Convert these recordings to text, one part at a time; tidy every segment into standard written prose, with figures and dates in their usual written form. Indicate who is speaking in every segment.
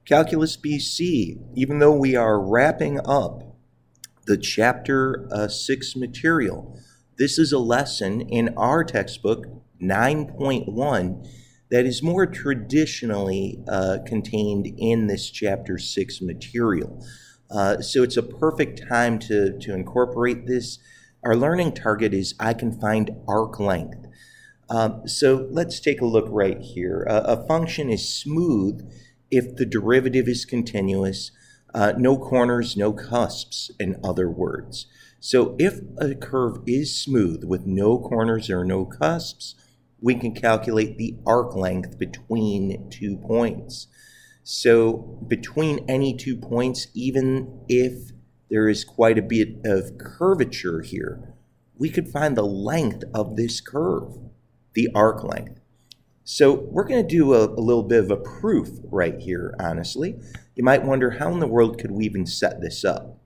Speaker 1: Calculus BC, even though we are wrapping up the Chapter 6 material, this is a lesson in our textbook, 9.1, that is more traditionally contained in this Chapter 6 material. So it's a perfect time to incorporate this. Our learning target is I can find arc length. So let's take a look right here. A function is smooth if the derivative is continuous, no corners, no cusps, in other words. So if a curve is smooth with no corners or no cusps, we can calculate the arc length between 2 points. So between any 2 points, even if there is quite a bit of curvature here, we could find the length of this curve, the arc length. So we're going to do a little bit of a proof right here, honestly. You might wonder, how in the world could we even set this up?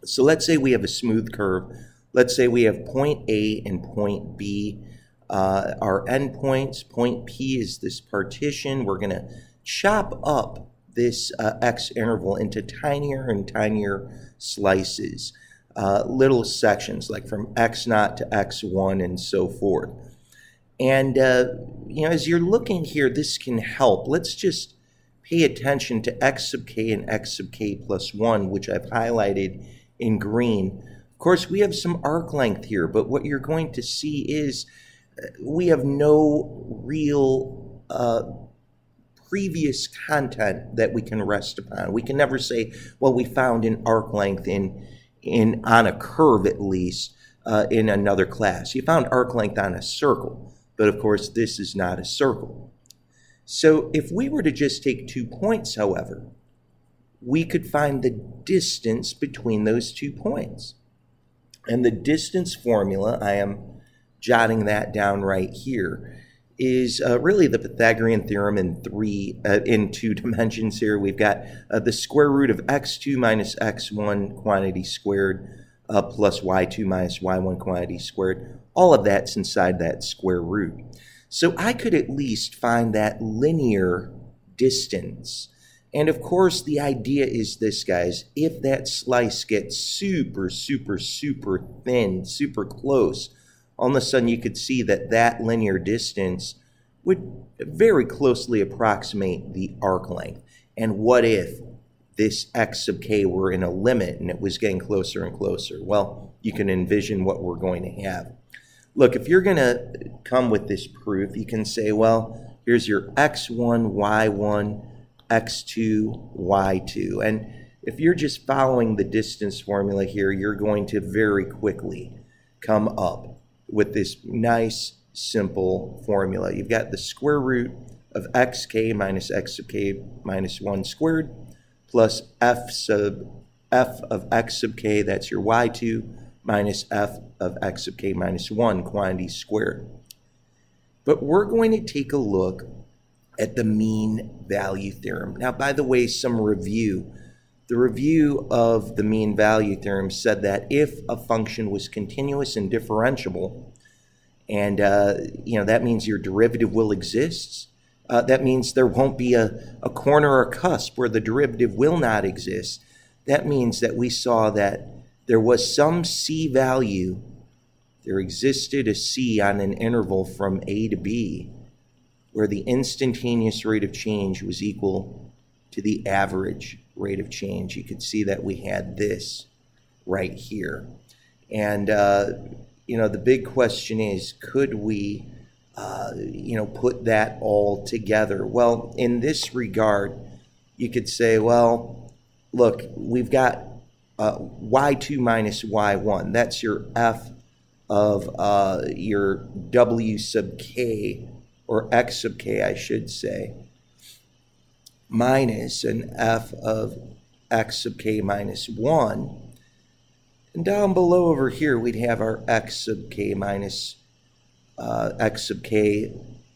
Speaker 1: So let's say we have a smooth curve. Let's say we have point A and point B. Our endpoints, point P is this partition. We're going to chop up this x interval into tinier and tinier slices, little sections, like from x0 to x1 and so forth. And, as you're looking here, this can help. Let's just pay attention to x sub k and x sub k plus 1, which I've highlighted in green. Of course, we have some arc length here, but what you're going to see is we have no real previous content that we can rest upon. We can never say, well, we found an arc length on a curve, at least, in another class. You found arc length on a circle. But of course, this is not a circle. So if we were to just take 2 points, however, we could find the distance between those 2 points. And the distance formula, I am jotting that down right here, is really the Pythagorean theorem in 2 dimensions here. We've got the square root of x2 minus x1 quantity squared plus y2 minus y1 quantity squared. All of that's inside that square root. So I could at least find that linear distance. And of course, the idea is this, guys. If that slice gets super, super, super thin, super close, all of a sudden you could see that that linear distance would very closely approximate the arc length. And what if this x sub k were in a limit and it was getting closer and closer? Well, you can envision what we're going to have. Look, if you're going to come with this proof, you can say, well, here's your x1, y1, x2, y2. And if you're just following the distance formula here, you're going to very quickly come up with this nice, simple formula. You've got the square root of xk minus x sub k minus 1 squared plus f of x sub k, that's your y2, minus f of x sub k minus 1 quantity squared. But we're going to take a look at the mean value theorem. Now, by the way, some review. The review of the mean value theorem said that if a function was continuous and differentiable, and that means your derivative will exist, that means there won't be a corner or cusp where the derivative will not exist. That means that we saw that there was some c value, there existed a c on an interval from a to b, where the instantaneous rate of change was equal to the average rate of change. You could see that we had this right here. And, the big question is, could we, put that all together? Well, in this regard, you could say, well, look, we've got y2 minus y1. That's your f of your w sub k, or x sub k, I should say, minus an f of x sub k minus 1. And down below over here, we'd have our x sub k minus x sub k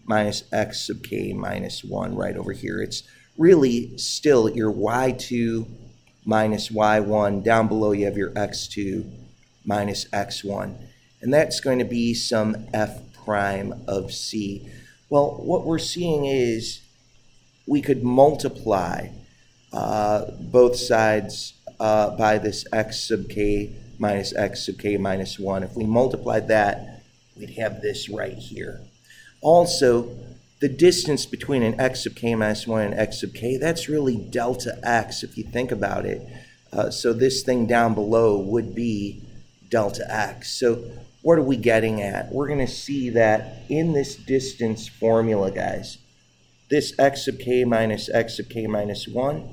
Speaker 1: minus x sub k minus 1 right over here. It's really still your y2 minus y1. Down below, you have your x2 minus x1. And that's going to be some f prime of c. Well, what we're seeing is we could multiply both sides by this x sub k minus 1. If we multiplied that, we'd have this right here. Also, the distance between an x sub k minus 1 and x sub k, that's really delta x if you think about it. So this thing down below would be delta x. So what are we getting at? We're going to see that in this distance formula, guys, this x sub k minus 1,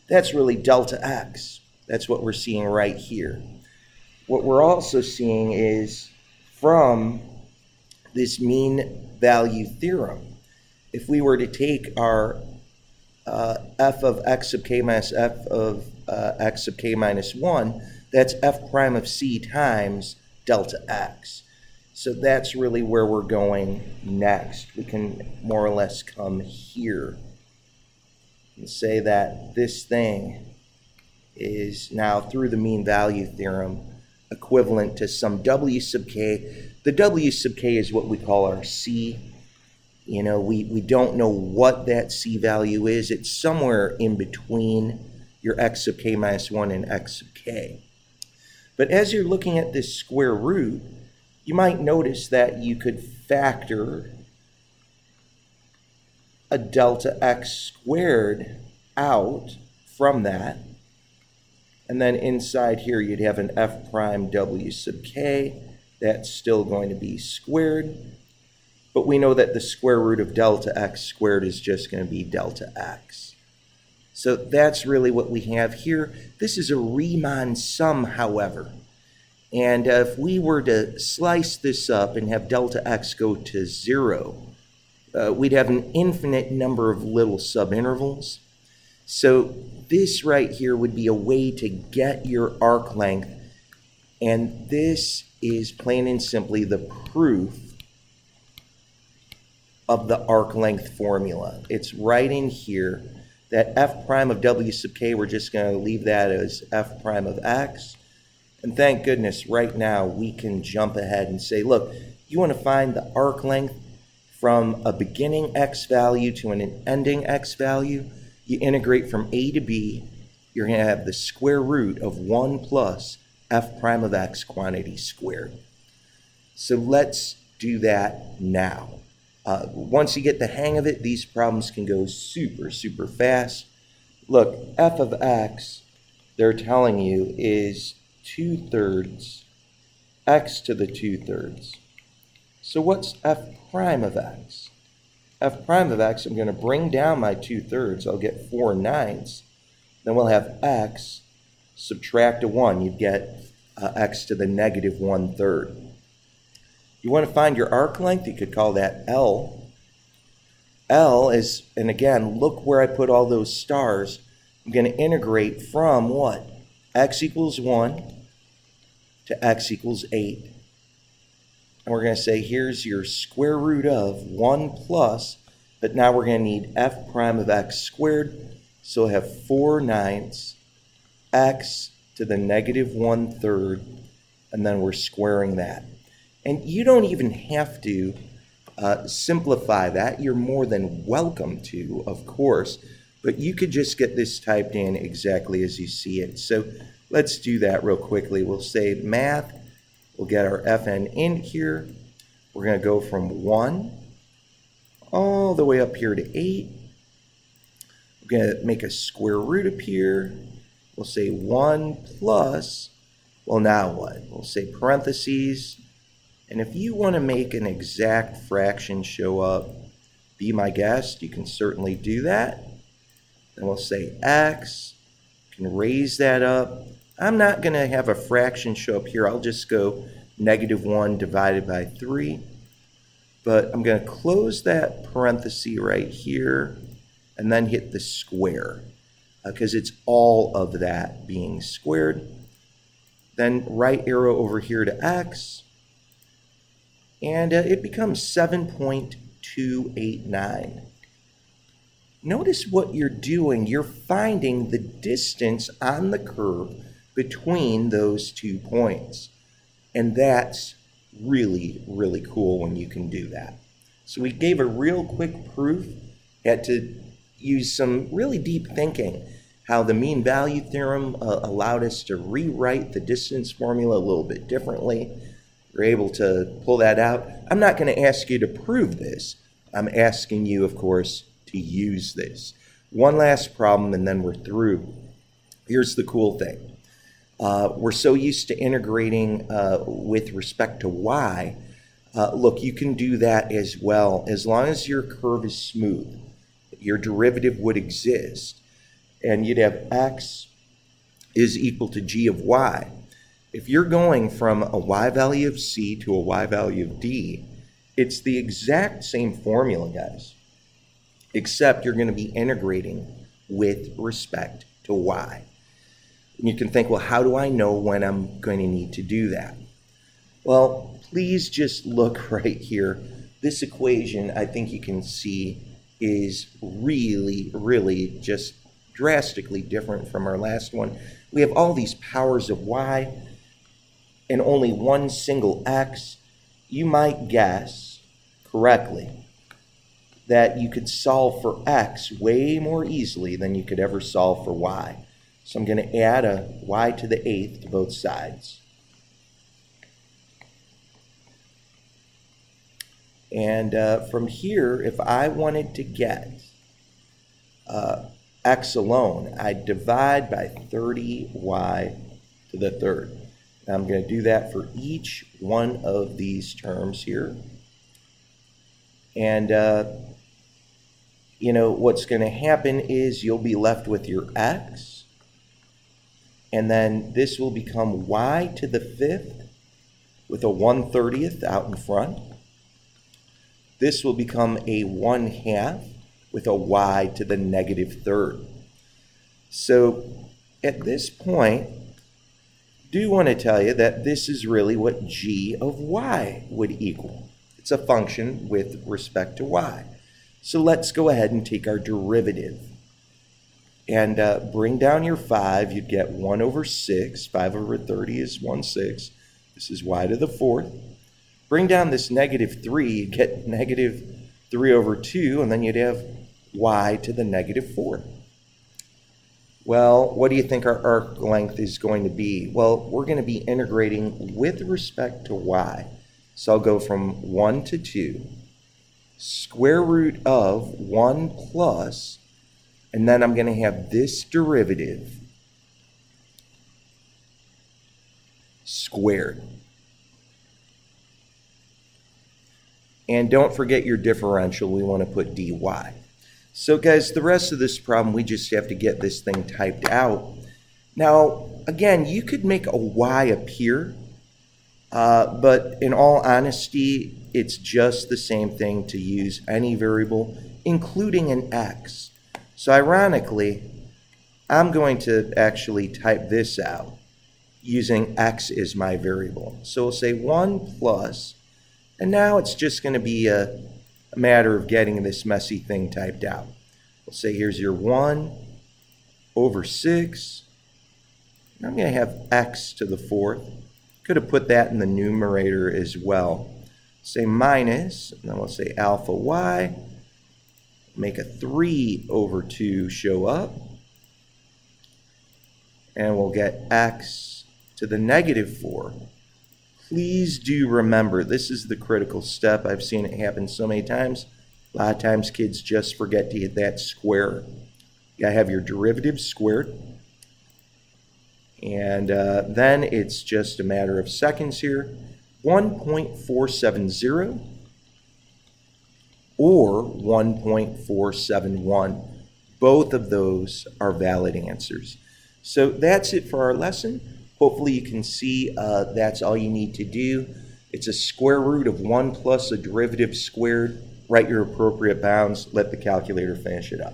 Speaker 1: that's really delta x. That's what we're seeing right here. What we're also seeing is from this mean value theorem, if we were to take our f of x sub k minus f of x sub k minus 1, that's f prime of c times delta x. So that's really where we're going next. We can more or less come here and say that this thing is now, through the mean value theorem, equivalent to some w sub k. The w sub k is what we call our c. You know, we don't know what that c value is. It's somewhere in between your x sub k minus 1 and x sub k. But as you're looking at this square root, you might notice that you could factor a delta x squared out from that. And then inside here, you'd have an f prime w sub k. That's still going to be squared. But we know that the square root of delta x squared is just going to be delta x. So that's really what we have here. This is a Riemann sum, however. And if we were to slice this up and have delta x go to 0, we'd have an infinite number of little subintervals. So this right here would be a way to get your arc length. And this is plain and simply the proof of the arc length formula. It's right in here. That f prime of w sub k, we're just going to leave that as f prime of x. And thank goodness right now we can jump ahead and say, look, you want to find the arc length from a beginning x value to an ending x value. You integrate from a to b. You're going to have the square root of 1 plus f prime of x quantity squared. So let's do that now. Once you get the hang of it, these problems can go super, super fast. Look, f of x, they're telling you, is 2/3 x to the 2/3. So what's f prime of x? F prime of x, I'm going to bring down my 2/3. I'll get 4/9. Then we'll have x, subtract a 1. You'd get x to the negative 1/3. You want to find your arc length, you could call that L. L is, and again, look where I put all those stars. I'm going to integrate from what? X equals 1 to x equals 8. And we're going to say here's your square root of 1 plus, but now we're going to need f prime of x squared. So we'll have 4/9 x to the negative 1/3, and then we're squaring that. And you don't even have to simplify that. You're more than welcome to, of course, but you could just get this typed in exactly as you see it. So let's do that real quickly. We'll say math. We'll get our fn in here. We're going to go from 1 all the way up here to 8. We're going to make a square root appear. We'll say 1 plus, well, now what? We'll say parentheses. And if you want to make an exact fraction show up, be my guest, you can certainly do that. Then we'll say x, can raise that up. I'm not going to have a fraction show up here. I'll just go negative 1 divided by 3. But I'm going to close that parenthesis right here and then hit the square because it's all of that being squared. Then right arrow over here to x. And it becomes 7.289. Notice what you're doing. You're finding the distance on the curve between those 2 points. And that's really, really cool when you can do that. So we gave a real quick proof. Had to use some really deep thinking. how the mean value theorem allowed us to rewrite the distance formula a little bit differently. We're able to pull that out. I'm not going to ask you to prove this. I'm asking you, of course, to use this. One last problem, and then we're through. Here's the cool thing. We're so used to integrating with respect to y. Look, you can do that as well. As long as your curve is smooth, your derivative would exist, and you'd have x is equal to g of y. If you're going from a y value of c to a y value of d, it's the exact same formula, guys, except you're going to be integrating with respect to y. And you can think, well, how do I know when I'm going to need to do that? Well, please just look right here. This equation, I think you can see, is really, really just drastically different from our last one. We have all these powers of y and only one single x. You might guess correctly that you could solve for x way more easily than you could ever solve for y. So I'm going to add a y to the 8th to both sides. And from here, if I wanted to get x alone, I'd divide by 30y to the 3rd. Now I'm going to do that for each one of these terms here. And, what's going to happen is you'll be left with your x. And then this will become y to the 5th with a 1/30th out in front. This will become a 1/2 with a y to the -3rd. So at this point, do want to tell you that this is really what g of y would equal. It's a function with respect to y. So let's go ahead and take our derivative. And bring down your 5. You'd get 1 over 6. 5 over 30 is 1/6. This is y to the 4th. Bring down this -3. You'd get -3 over 2. And then you'd have y to the -4th. Well, what do you think our arc length is going to be? Well, we're going to be integrating with respect to y. So I'll go from 1 to 2. Square root of 1 plus, and then I'm going to have this derivative squared. And don't forget your differential. We want to put dy. So guys, the rest of this problem, we just have to get this thing typed out. Now, again, you could make a y appear, but in all honesty, it's just the same thing to use any variable, including an x. So ironically, I'm going to actually type this out using x as my variable. So we'll say 1 plus, and now it's just going to be a matter of getting this messy thing typed out. We'll say here's your 1 over 6. And I'm going to have x to the 4th. Could have put that in the numerator as well. Say minus, and then we'll say alpha y. Make a 3 over 2 show up. And we'll get x to the -4. Please do remember, this is the critical step. I've seen it happen so many times. A lot of times kids just forget to hit that square. You gotta have your derivative squared. And then it's just a matter of seconds here. 1.470 or 1.471. Both of those are valid answers. So that's it for our lesson. Hopefully you can see that's all you need to do. It's a square root of 1 plus a derivative squared. Write your appropriate bounds. Let the calculator finish it up.